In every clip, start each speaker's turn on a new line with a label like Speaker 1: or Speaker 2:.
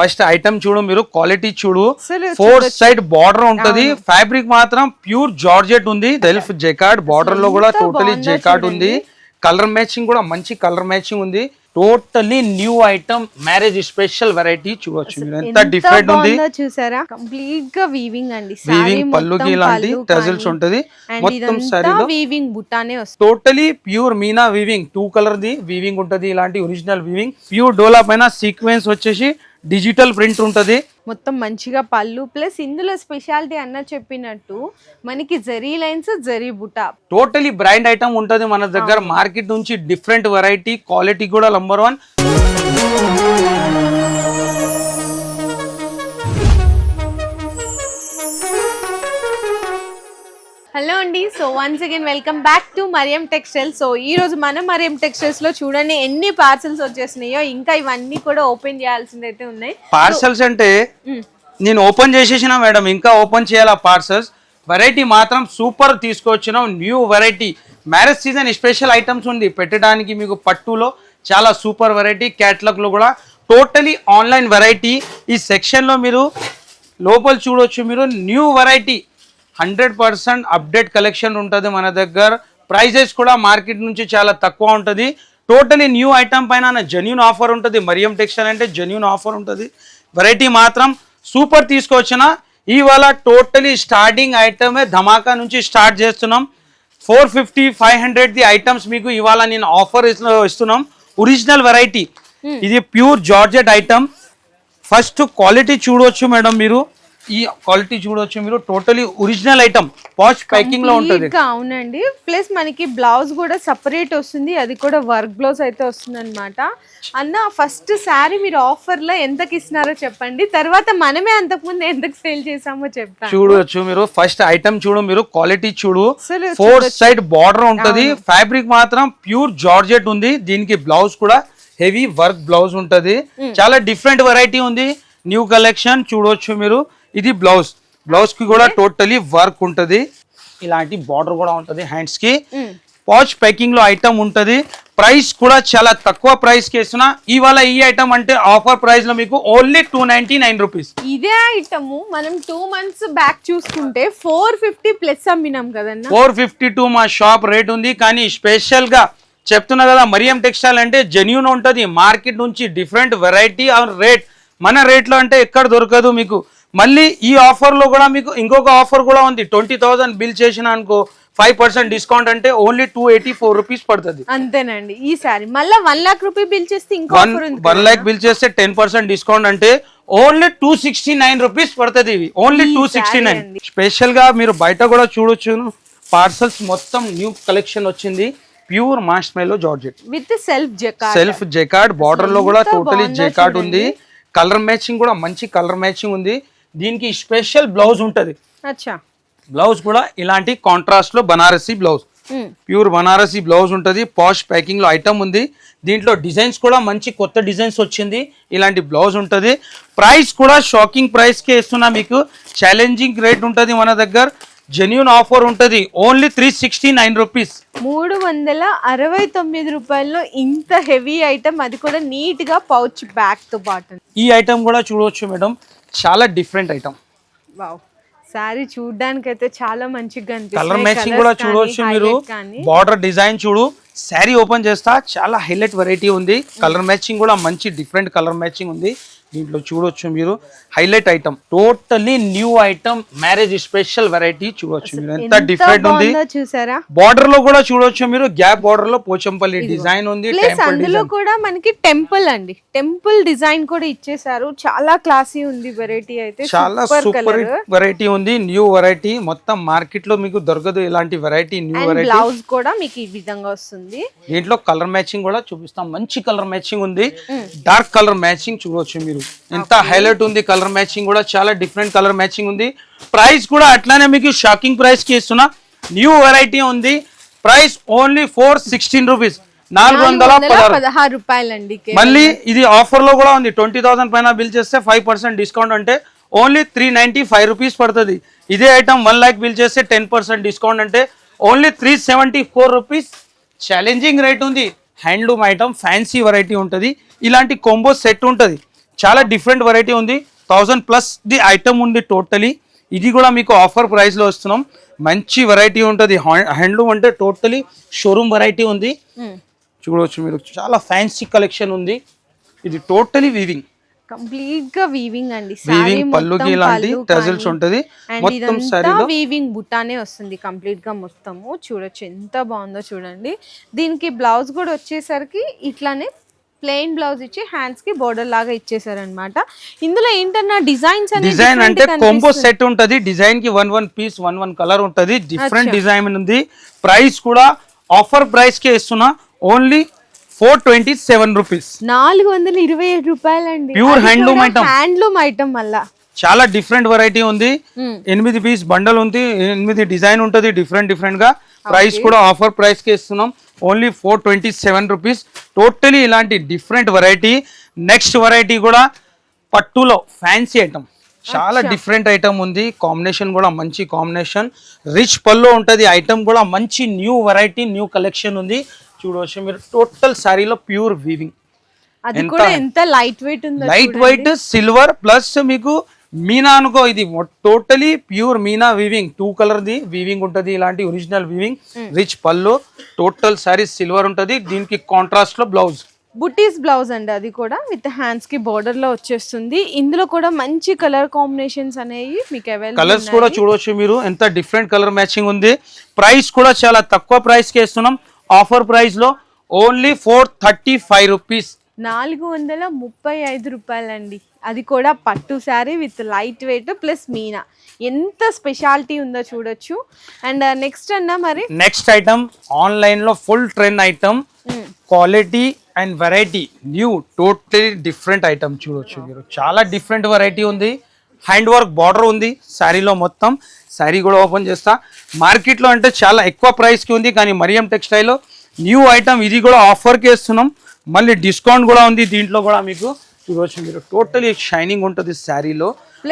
Speaker 1: First item చూడు మీరు quality చూడు
Speaker 2: అసలు
Speaker 1: 4 సైడ్ బార్డర్ ఉంటది ఫ్యాబ్రిక్ మాత్రం ప్యూర్ జార్జెట్ ఉంది సెల్ఫ్ జెకార్డ్ బార్డర్ లో కూడా టోటలీ జెకార్డ్ ఉంది కలర్ మ్యాచింగ్ కూడా మంచి కలర్ మ్యాచింగ్ ఉంది totally new item marriage special variety చూడొచ్చు మీరు ఎంత డిఫరెంట్ ఉంది
Speaker 2: చూసారా కంప్లీట్ గా వీవింగ్ అండి
Speaker 1: వీవింగ్ పళ్ళుకి ఇలాంటి టజల్స్ ఉంటది మొత్తం సారీలో
Speaker 2: వీవింగ్ బుట్టానే వస్తుంది
Speaker 1: totally pure Meena weaving 2 colour the weaving ఉంటది ఇలాంటి ఒరిజినల్ వీవింగ్ ప్యూర్ డోలా పైన సీక్వెన్స్ వచ్చేసి డిజిటల్ ప్రింట్ ఉంటది
Speaker 2: మొత్తం మంచిగా పళ్ళు ప్లస్ ఇందులో స్పెషాలిటీ అన్న చెప్పినట్టు మనకి జరీ లైన్స్ జరీ బుట్ట
Speaker 1: టోటలీ బ్రాండ్ ఐటమ్ ఉంటది మన దగ్గర మార్కెట్ నుంచి డిఫరెంట్ వెరైటీ క్వాలిటీ కూడా నంబర్ 1
Speaker 2: హలో అండి so once again welcome back to Mariyam textiles so ఈ రోజు మనం మరియం టెక్స్టైల్స్ లో చూడండి ఎన్ని పార్సల్స్ వచ్చేసినాయో ఇంకా ఇవన్నీ కూడా ఓపెన్ చేయాల్సింది అయితే ఉన్నాయి
Speaker 1: పార్సల్స్ అంటే నేను ఓపెన్ చేసేసిన మేడం ఇంకా ఓపెన్ చేయాలి పార్సల్స్ వెరైటీ మాత్రం సూపర్ తీసుకొచ్చినాం new variety marriage season special items ఉంది పెట్టడానికి మీకు పట్టులో చాలా సూపర్ వెరైటీ క్యాటలాగ్ లో కూడా టోటలీ ఆన్లైన్ వెరైటీ ఈ సెక్షన్ లో మీరు లోపల చూడొచ్చు మీరు న్యూ వెరైటీ 100% అప్డేట్ కలెక్షన్ ఉంటుంది మన దగ్గర ప్రైజెస్ కూడా మార్కెట్ నుంచి చాలా తక్కువ ఉంటుంది టోటలీ న్యూ ఐటమ్ పైన జెన్యూన్ ఆఫర్ ఉంటుంది మరియం టెక్స్టైల్ అంటే జెన్యూన్ ఆఫర్ ఉంటుంది వెరైటీ మాత్రం సూపర్ తీసుకొచ్చిన ఇవాళ టోటలీ స్టార్టింగ్ ఐటమే ధమాకా నుంచి స్టార్ట్ చేస్తున్నాం 450-500 ది ఐటమ్స్ మీకు ఇవాళ నేను ఆఫర్ ఇస్తున్నాం ఒరిజినల్ వెరైటీ ఇది pure georgette item first quality చూడవచ్చు మేడం మీరు ఈ క్వాలిటీ చూడొచ్చు మీరు టోటలీ ఒరిజినల్ ఐటమ్ పాష్ ప్యాకింగ్ లో ఉంటుంది
Speaker 2: అవునండి ప్లస్ మనకి బ్లౌజ్ కూడా సపరేట్ వస్తుంది అది కూడా వర్క్ బ్లౌజ్ అయితే వస్తుంది అనమాట అన్న ఫస్ట్ సారీ మీరు ఆఫర్ లో ఎంతకి ఇస్తున్నారో చెప్పండి తర్వాత మనమే అంతకుముందు ఎంతకు సేల్ చేసామో చెప్తాను
Speaker 1: చూడొచ్చు మీరు ఫస్ట్ ఐటమ్ చూడు మీరు క్వాలిటీ చూడు 4 సైడ్ బార్డర్ ఉంటది ఫ్యాబ్రిక్ మాత్రం ప్యూర్ జార్జెట్ ఉంది దీనికి బ్లౌజ్ కూడా హెవీ వర్క్ బ్లౌజ్ ఉంటది చాలా డిఫరెంట్ వెరైటీ ఉంది న్యూ కలెక్షన్ చూడొచ్చు మీరు ఇది బ్లౌజ్ బ్లౌజ్ కి కూడా టోటలీ వర్క్ ఉంటది ఇలాంటి బార్డర్ కూడా ఉంటది హ్యాండ్స్ కి పాచ్ ప్యాకింగ్ లో ఐటమ్ ఉంటది ప్రైస్ కూడా చాలా తక్కువ ప్రైస్ కి ఇస్తున్నా ఇవాళ ఈ ఐటమ్ అంటే ఆఫర్ ప్రైస్ లో మీకు ఓన్లీ 299 రూపీస్
Speaker 2: ఇదే ఐటమ్ మనం 2 మంత్స్ బ్యాక్ చూసుకుంటే 450 ప్లస్ అమ్మినాం కదన్నా
Speaker 1: 452 మా షాప్ రేట్ ఉంది కానీ స్పెషల్ గా చెప్తున్నా కదా మరియం టెక్స్టైల్ అంటే జెన్యూన్ ఉంటది మార్కెట్ నుంచి డిఫరెంట్ వెరైటీ ఆర్ రేట్ మన రేట్ లో అంటే ఎక్కడ దొరకదు మీకు మళ్ళీ ఈ ఆఫర్ లో కూడా మీకు ఇంకొక ఆఫర్ కూడా ఉంది 20,000 బిల్ చేసిన అనుకో 5% డిస్కౌంట్ అంటే ఓన్లీ 284 రూపీస్ పడుతుంది
Speaker 2: అంతేనండి ఈ సారీ మళ్ళీ 1 లాక్ రూపీ బిల్ చేస్తే ఇంకో ఆఫర్ ఉంది
Speaker 1: 1 లాక్ బిల్ చేస్తే 10% డిస్కౌంట్ అంటే ఓన్లీ 269 రూపీస్ పడుతుంది ఇవి ఓన్లీ 269 స్పెషల్ గా మీరు బయట కూడా చూడొచ్చు పార్సల్స్ మొత్తం న్యూ కలెక్షన్ వచ్చింది pure మార్ష్మెల్లో georgette
Speaker 2: with self
Speaker 1: jacquard border లో కూడా టోటలీ జెకార్డ్ ఉంది కలర్ మ్యాచింగ్ కూడా మంచి కలర్ మ్యాచింగ్ ఉంది దీనికి స్పెషల్ బ్లౌజ్ ఉంటది బ్లౌజ్ కూడా ఇలాంటి కాంట్రాస్ట్ లో Banarasi blouse pure Banarasi blouse ఉంటది పాష్ ప్యాకింగ్ లో ఐటమ్ ఉంది దీంట్లో డిజైన్స్ కూడా మంచి కొత్త డిజైన్స్ వచ్చింది ఇలాంటి బ్లౌజ్ ఉంటది ప్రైస్ కూడా షాకింగ్ ప్రైస్ కి ఇస్తున్నా మీకు ఛాలెంజింగ్ రేట్ ఉంటది మన దగ్గర జెన్యూన్ ఆఫర్ ఉంటది ఓన్లీ 369 రూపీస్
Speaker 2: 369 రూపాయల్లో ఇంత హెవీ ఐటమ్ అది కూడా నీట్ గా పౌచ్ బ్యాక్ తో పాటు
Speaker 1: ఈ ఐటమ్ కూడా చూడవచ్చు మేడం చాలా డిఫరెంట్ ఐటమ్
Speaker 2: వావ్ సారీ చూడడానికి అయితే చాలా మంచిగా అనిపిస్తుంది
Speaker 1: కలర్ మ్యాచింగ్ కూడా చూడవచ్చు మీరు బార్డర్ డిజైన్ చూడు సారీ ఓపెన్ చేస్తా చాలా హైలైట్ వెరైటీ ఉంది కలర్ మ్యాచింగ్ కూడా మంచి డిఫరెంట్ కలర్ మ్యాచింగ్ ఉంది దీంట్లో చూడొచ్చు మీరు highlight item totally new item marriage special variety చూడొచ్చు మీరు ఎంత డిఫరెంట్ ఉంది
Speaker 2: చూసారా
Speaker 1: బార్డర్ లో కూడా చూడొచ్చు మీరు గ్యాప్ బార్డర్ లో పోచంపల్లి డిజైన్ ఉంది
Speaker 2: అందులో కూడా మనకి టెంపుల్ అండి టెంపుల్ డిజైన్ కూడా ఇచ్చేసారు చాలా క్లాసీ ఉంది వెరైటీ అయితే
Speaker 1: చాలా సూపర్ వెరైటీ ఉంది న్యూ వెరైటీ మొత్తం మార్కెట్ లో మీకు దొరకదు ఇలాంటి వెరైటీ న్యూ వెరైటీ
Speaker 2: బ్లౌజ్ కూడా మీకు ఈ విధంగా వస్తుంది
Speaker 1: దీంట్లో కలర్ మ్యాచింగ్ కూడా చూపిస్తాం మంచి కలర్ మ్యాచింగ్ ఉంది డార్క్ కలర్ మ్యాచింగ్ చూడవచ్చు మీరు ఎంత హైలైట్ ఉంది కలర్ మ్యాచింగ్ కూడా చాలా డిఫరెంట్ కలర్ మ్యాచింగ్ ఉంది ప్రైస్ కూడా అట్లానే మీకు షాకింగ్ ప్రైస్ కి ఇస్తున్నా న్యూ వెరైటీ ఉంది ప్రైస్ ఓన్లీ 416 రూపీస్ 416
Speaker 2: రూపాయలండి
Speaker 1: మళ్ళీ ఇది ఆఫర్ లో కూడా ఉంది 20,000 పైన బిల్ చేస్తే 5% డిస్కౌంట్ అంటే ఓన్లీ 395 రూపీస్ పడుతుంది ఇదే ఐటమ్ 1 లాక్ బిల్ చేస్తే 10% డిస్కౌంట్ అంటే ఓన్లీ 374 రూపీస్ ఛాలెంజింగ్ రేట్ ఉంది హ్యాండ్లూమ్ ఐటమ్ ఫ్యాన్సీ వెరైటీ ఉంటుంది ఇలాంటి కాంబో సెట్ ఉంటుంది చాలా డిఫరెంట్ వెరైటీ ఉంది. 1000+ ది ఐటమ్ ఉంది టోటలీ. ఇది కూడా మీకు ఆఫర్ ప్రైస్ లో ఇస్తున్నాం. మంచి వెరైటీ ఉంటుంది. హ్యాండ్లూమ్ అంటే టోటలీ షోరూమ్ వెరైటీ ఉంది. చూడవచ్చు మీరు, చాలా ఫ్యాన్సీ కలెక్షన్ ఉంది. ఇది టోటలీ వీవింగ్,
Speaker 2: కంప్లీట్ గా వీవింగ్ అండి.
Speaker 1: వీవింగ్ పళ్ళుకి ఇలాంటి టజల్స్ ఉంటది. మొత్తం సారీలో
Speaker 2: వీవింగ్ బుట్టానే వస్తుంది కంప్లీట్ గా మొత్తము. చూడొచ్చు ఎంత బాగుందో చూడండి. దీనికి బ్లౌజ్ కూడా వచ్చేసరికి ఇట్లానే ప్లెయిన్ బ్లౌజ్ ఇచ్చి హ్యాండ్స్ కి బోర్డర్ లాగా ఇచ్చేసారనమాట. ఇందులో ఏంటన్నా డిజైన్
Speaker 1: అంటే కాంబో సెట్ ఉంటది. డిజైన్ కి 1 పీస్ 1 కలర్ ఉంటది. డిఫరెంట్ డిజైన్ ఉంది. ప్రైస్ కూడా ఆఫర్ ప్రైస్ కే ఇస్తున్నా. ఓన్లీ 427 రూపీస్,
Speaker 2: 427 రూపాయలండి.
Speaker 1: ప్యూర్
Speaker 2: హ్యాండ్లూమ్ ఐటమ్ మళ్ళా
Speaker 1: చాలా డిఫరెంట్ వెరైటీ ఉంది. 8 పీస్ బండల్ ఉంది. 8 డిజైన్ ఉంటుంది డిఫరెంట్ గా. ప్రైస్ కూడా ఆఫర్ ప్రైస్ కి ఇస్తున్నాం. Only 427 rupees. టోటలీ ఇలాంటి డిఫరెంట్ వెరైటీ. నెక్స్ట్ వెరైటీ కూడా పట్టులో ఫ్యాన్సీ ఐటమ్, చాలా డిఫరెంట్ ఐటమ్ ఉంది. కాంబినేషన్ కూడా మంచి కాంబినేషన్. రిచ్ పల్లో ఉంటది. ఐటమ్ కూడా మంచి న్యూ వెరైటీ, న్యూ కలెక్షన్ ఉంది. చూడవచ్చు మీరు, టోటల్ సారీలో ప్యూర్ వీవింగ్.
Speaker 2: అది కూడా ఎంత లైట్ వెయిట్ ఉందో.
Speaker 1: లైట్ వెయిట్ సిల్వర్ ప్లస్ మీకు మీనా అనుకో. ఇది totally pure Meena weaving. 2 colour the weaving ఉంటది. ఇలాంటి ఒరిజినల్ వీవింగ్. రిచ్ పళ్ళు. టోటల్ సారీ సిల్వర్ ఉంటది. దీనికి కాంట్రాస్ట్ లో బ్లౌజ్,
Speaker 2: బుటీస్ బ్లౌజ్ అండి. అది కూడా విత్ హ్యాండ్స్ కి బోర్డర్ లో వచ్చేస్తుంది. ఇందులో కూడా మంచి కలర్ కాంబినేషన్స్ అనేవి మీకు అవైలబుల్.
Speaker 1: కలర్స్ కూడా చూడవచ్చు మీరు, ఎంత డిఫరెంట్ కలర్ మ్యాచింగ్ ఉంది. ప్రైస్ కూడా చాలా తక్కువ ప్రైస్ కి ఇస్తున్నాం. ఆఫర్ ప్రైస్ లో ఓన్లీ 435 రూపీస్,
Speaker 2: 435 రూపాయలండి. అది కూడా పట్టు sari with light weight plus Meena. ఎంత స్పెషాలిటీ ఉందో చూడొచ్చు. అండ్ నెక్స్ట్ అన్న మరి
Speaker 1: నెక్స్ట్ ఐటమ్ ఆన్లైన్ లో full trend item. Quality and variety new, totally different item. చూడొచ్చు మీరు, చాలా డిఫరెంట్ వెరైటీ ఉంది. హ్యాండ్ వర్క్ బార్డర్ ఉంది శారీలో మొత్తం. శారీ కూడా ఓపెన్ చేస్తా. మార్కెట్లో అంటే చాలా ఎక్కువ ప్రైస్కి ఉంది, కానీ మరియం టెక్స్టైల్లో న్యూ ఐటమ్. ఇది కూడా ఆఫర్కి ఇస్తున్నాం. మళ్ళీ డిస్కౌంట్ కూడా ఉంది దీంట్లో కూడా. మీకు చూడవచ్చు మీరు, టోటలీ షైనింగ్ ఉంటుంది శారీలో.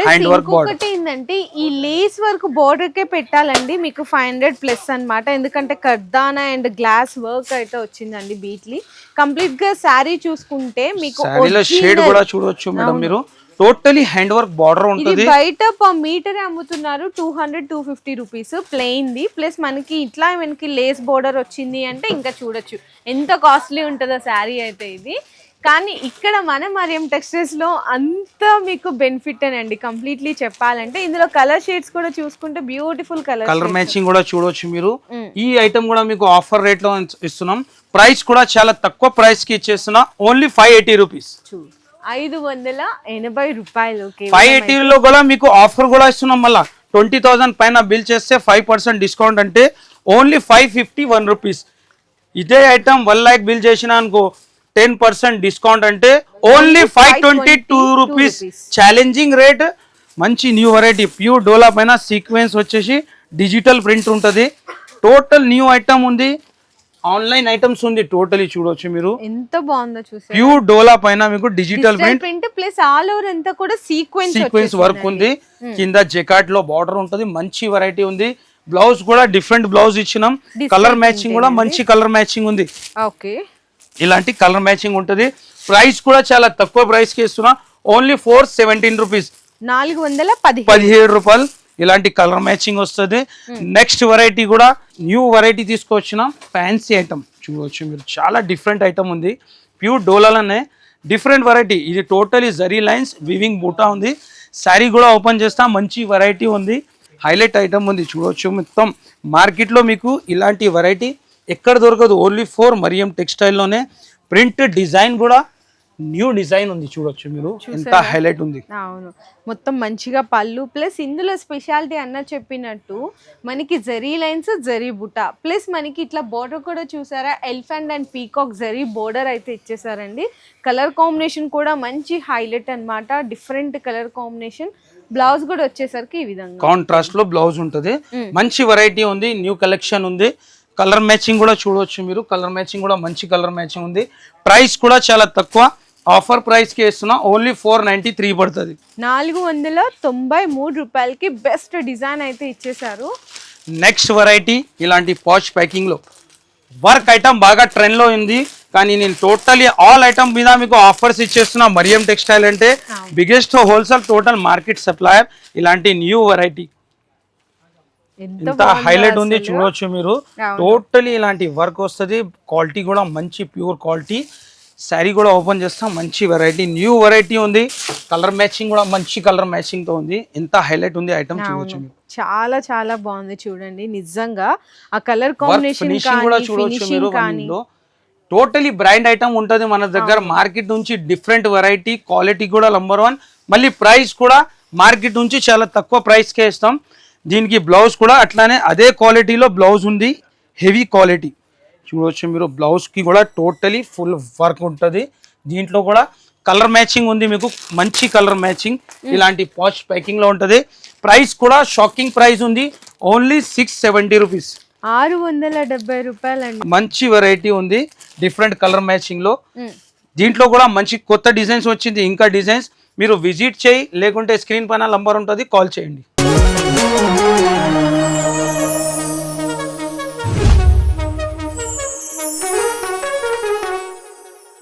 Speaker 1: హ్యాండ్ వర్క్ బార్డర్
Speaker 2: ఏంటంటే ఈ లేస్ వర్క్ బోర్డర్ కే పెట్టాలండి మీకు 500+ అన్నమాట. ఎందుకంటే కర్దానా అండ్ గ్లాస్ వర్క్ అయితే వచ్చిందండి బీట్లీ. కంప్లీట్ గా శారీ చూసుకుంటే మీకు
Speaker 1: శారీలో షేడ్ కూడా చూడవచ్చు మేడం మీరు. టోటలీ హ్యాండ్ వర్క్ బార్డర్ ఉంటుంది.
Speaker 2: బయట పర్ మీటర్ అమ్ముతున్నారు 200-250 రూపీస్ ప్లెయిన్ ది. ప్లస్ మనకి ఇట్లా మనకి లేస్ బోర్డర్ వచ్చింది అంటే ఇంకా చూడొచ్చు ఎంత కాస్ట్లీ ఉంటుందో శారీ అయితే ఇది. కానీ ఇక్కడ మన మరియం టెక్స్టైల్స్ లో అంత మీకు బెనిఫిట్ అండి కంప్లీట్లీ చెప్పాలంటే. ఇందులో కలర్ షేడ్స్ కూడా చూసుకుంటే బ్యూటిఫుల్ కలర్
Speaker 1: మ్యాచింగ్ కూడా చూడొచ్చు మీరు. ఈ ఐటమ్ కూడా మీకు ఆఫర్ రేట్ లో ఇస్తున్నాం. ప్రైస్ కూడా చాలా తక్కువ ప్రైస్ కి ఇచ్చేస్తున్నా. ఓన్లీ 580 రూపీస్,
Speaker 2: 580 రూపాయలు.
Speaker 1: 580 లో కూడా మీకు ఆఫర్ కూడా ఇస్తున్నాం. మళ్ళీ 20,000 పైన బిల్ చేస్తే 5% డిస్కౌంట్ అంటే ఓన్లీ 551 రూపీస్. ఇదే ఐటమ్ 1 lakh బిల్ చేసిన అనుకో 10% డిస్కౌంట్ అంటే ఓన్లీ 522 రూపీస్. Challenging rate. మంచి న్యూ వెరైటీ. ప్యూర్ డోలా పైన సీక్వెన్స్ వచ్చేసి డిజిటల్ ప్రింట్ ఉంటుంది. టోటల్ న్యూ ఐటమ్ ఉంది. ఆన్లైన్ ఐటమ్స్ ఉంది టోటలీ. చూడొచ్చు మీరు,
Speaker 2: ఎంత బాగుందో చూసారు.
Speaker 1: ప్యూర్ డోలా పైన మీకు digital
Speaker 2: print plus all over అంతా కూడా సీక్వెన్స్
Speaker 1: వర్క్ ఉంది. కింద జెకాట్ లో బార్డర్ ఉంటుంది. మంచి వెరైటీ ఉంది. బ్లౌజ్ కూడా డిఫరెంట్ బ్లౌజ్ ఇచ్చినాం. కలర్ మ్యాచింగ్ కూడా మంచి కలర్ మ్యాచింగ్ ఉంది.
Speaker 2: ఓకే,
Speaker 1: ఇలాంటి కలర్ మ్యాచింగ్ ఉంటుంది. ప్రైస్ కూడా చాలా తక్కువ ప్రైస్ కి ఇస్తున్నా. ఓన్లీ 417 రూపీస్,
Speaker 2: 417
Speaker 1: రూపాయలు. ఇలాంటి కలర్ మ్యాచింగ్ వస్తుంది. నెక్స్ట్ వెరైటీ కూడా న్యూ వెరైటీ తీసుకొచ్చిన ఫ్యాన్సీ ఐటమ్. చూడవచ్చు మీరు, చాలా డిఫరెంట్ ఐటమ్ ఉంది. ప్యూర్ డోలాలోనే డిఫరెంట్ వెరైటీ. ఇది టోటలీ జరీ లైన్స్ వివింగ్ బూటా ఉంది. శారీ కూడా ఓపెన్ చేస్తా. మంచి వెరైటీ ఉంది. హైలైట్ ఐటమ్ ఉంది. చూడవచ్చు మొత్తం మార్కెట్లో మీకు ఇలాంటి వెరైటీ ఎక్కడ దొరకదు. ఓన్లీ ఫర్ మరియం టెక్స్టైల్లోనే. ప్రింట్ డిజైన్ కూడా న్యూ డిజైన్ ఉంది. చూడొచ్చు మీరు, ఎంత హైలైట్ ఉంది.
Speaker 2: అవును, మొత్తం మంచిగా పళ్ళు ప్లస్ ఇందులో స్పెషాలిటీ అన్న చెప్పినట్టు మనకి జరీ లైన్స్ జరీ బుటా ప్లస్ మనకి ఇట్లా బోర్డర్ కూడా చూసారా, elephant and peacock zari border అయితే ఇచ్చేసారండి. కలర్ కాంబినేషన్ కూడా మంచి హైలైట్ అన్నమాట. Different colour combination. బ్లౌజ్ కూడా వచ్చేసరికి ఈ విధంగా
Speaker 1: కాంట్రాస్ట్ లో బ్లౌజ్ ఉంటుంది. మంచి వెరైటీ ఉంది. న్యూ కలెక్షన్ ఉంది. కలర్ మ్యాచింగ్ కూడా చూడవచ్చు మీరు. కలర్ మ్యాచింగ్ కూడా మంచి కలర్ మ్యాచింగ్ ఉంది. ప్రైస్ కూడా చాలా తక్కువ. ఆఫర్ ప్రైస్ కి ఇస్తున్నా. ఓన్లీ 493 పడుతుంది.
Speaker 2: 493 రూపాయలకి బెస్ట్ డిజైన్ అయితే ఇచ్చేసారు.
Speaker 1: నెక్స్ట్ వెరైటీ ఇలాంటి పాష్ ప్యాకింగ్ లో వర్క్ ఐటమ్ బాగా ట్రెండ్ లో ఉంది. కానీ నేను టోటలీ ఆల్ ఐటమ్ మీద మీకు ఆఫర్స్ ఇచ్చేస్తున్నా. మరియం టెక్స్టైల్ అంటే biggest wholesale total market supplier. ఇలాంటి న్యూ వెరైటీ ఎంత హైలైట్ ఉంది చూడొచ్చు మీరు. టోటలీ ఇలాంటి వర్క్ వస్తుంది, క్వాలిటీ కూడా మంచి ప్యూర్ క్వాలిటీ. శారీ కూడా ఓపెన్ చేస్తాం, మంచి వెరైటీ న్యూ వెరైటీ ఉంది. కలర్ మ్యాచింగ్ కూడా మంచి కలర్ మ్యాచింగ్ తో ఉంది. ఎంత హైలైట్ ఉంది ఐటమ్ చూడొచ్చు మీరు.
Speaker 2: చాలా చాలా బాగుంది చూడండి, నిజంగా ఆ కలర్ కాంబినేషన్
Speaker 1: కూడా చూడొచ్చు మీరు. టోటలీ బ్రాండ్ ఐటమ్ ఉంటది మన దగ్గర. మార్కెట్ నుంచి డిఫరెంట్ వెరైటీ, క్వాలిటీ కూడా నంబర్ 1. మళ్ళీ ప్రైస్ కూడా మార్కెట్ నుంచి చాలా తక్కువ ప్రైస్ కే ఇస్తాం. దీనికి బ్లౌజ్ కూడా అట్లానే అదే క్వాలిటీలో బ్లౌజ్ ఉంది, హెవీ క్వాలిటీ చూడవచ్చు మీరు. బ్లౌజ్ కి కూడా టోటలీ ఫుల్ వర్క్ ఉంటుంది. దీంట్లో కూడా కలర్ మ్యాచింగ్ ఉంది మీకు, మంచి కలర్ మ్యాచింగ్. ఇలాంటి పాష్ ప్యాకింగ్ లో ఉంటుంది. ప్రైస్ కూడా షాకింగ్ ప్రైస్ ఉంది, ఓన్లీ 670 రూపీస్,
Speaker 2: 670 రూపాయలండి.
Speaker 1: మంచి వెరైటీ ఉంది, డిఫరెంట్ కలర్ మ్యాచింగ్ లో. దీంట్లో కూడా మంచి కొత్త డిజైన్స్ వచ్చింది, ఇంకా డిజైన్స్ మీరు విజిట్ చేయి, లేకుంటే స్క్రీన్ పైన నంబర్ ఉంటుంది, కాల్ చేయండి.